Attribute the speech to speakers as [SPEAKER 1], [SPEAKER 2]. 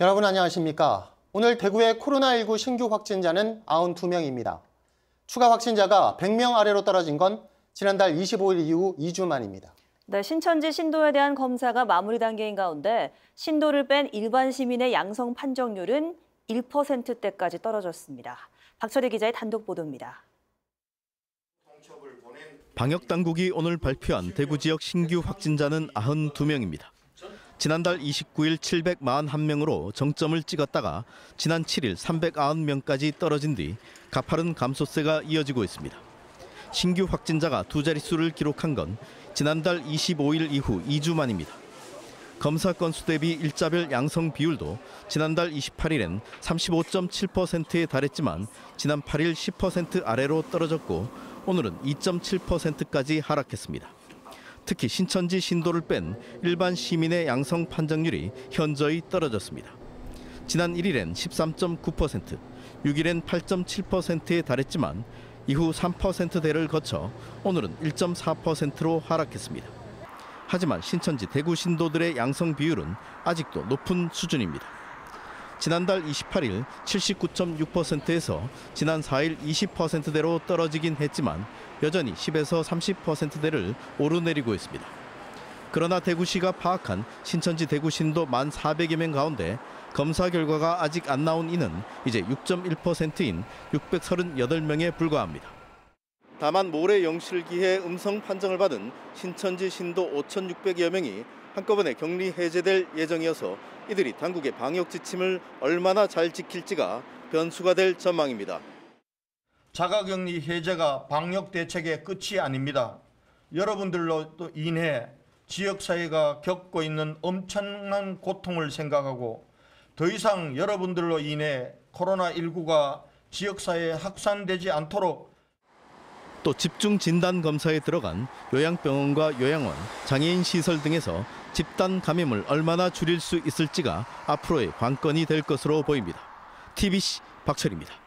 [SPEAKER 1] 여러분 안녕하십니까? 오늘 대구의 코로나19 신규 확진자는 92명입니다. 추가 확진자가 100명 아래로 떨어진 건 지난달 25일 이후 2주 만입니다.
[SPEAKER 2] 네, 신천지 신도에 대한 검사가 마무리 단계인 가운데 신도를 뺀 일반 시민의 양성 판정률은 1%대까지 떨어졌습니다. 박철희 기자의 단독 보도입니다.
[SPEAKER 3] 방역당국이 오늘 발표한 대구 지역 신규 확진자는 92명입니다. 지난달 29일 741명으로 정점을 찍었다가 지난 7일 390명까지 떨어진 뒤 가파른 감소세가 이어지고 있습니다. 신규 확진자가 두 자릿수를 기록한 건 지난달 25일 이후 2주 만입니다. 검사 건수 대비 일자별 양성 비율도 지난달 28일엔 35.7%에 달했지만 지난 8일 10% 아래로 떨어졌고 오늘은 2.7%까지 하락했습니다. 특히 신천지 신도를 뺀 일반 시민의 양성 판정률이 현저히 떨어졌습니다. 지난 1일엔 13.9%, 6일엔 8.7%에 달했지만 이후 3%대를 거쳐 오늘은 1.4%로 하락했습니다. 하지만 신천지 대구 신도들의 양성 비율은 아직도 높은 수준입니다. 지난달 28일 79.6%에서 지난 4일 20%대로 떨어지긴 했지만 여전히 10에서 30%대를 오르내리고 있습니다. 그러나 대구시가 파악한 신천지 대구 신도 1,400여 명 가운데 검사 결과가 아직 안 나온 이는 이제 6.1%인 638명에 불과합니다. 다만 모레 0시를 기해 음성 판정을 받은 신천지 신도 5,600여 명이 한꺼번에 격리 해제될 예정이어서 이들이 당국의 방역 지침을 얼마나 잘 지킬지가 변수가 될 전망입니다.
[SPEAKER 4] 자가격리 해제가 방역 대책의 끝이 아닙니다. 여러분들로 인해 지역사회가 겪고 있는 엄청난 고통을 생각하고 더 이상 여러분들로 인해 코로나19가 지역사회에 확산되지 않도록
[SPEAKER 3] 또 집중 진단 검사에 들어간 요양병원과 요양원, 장애인 시설 등에서 집단 감염을 얼마나 줄일 수 있을지가 앞으로의 관건이 될 것으로 보입니다. TBC 박철희입니다.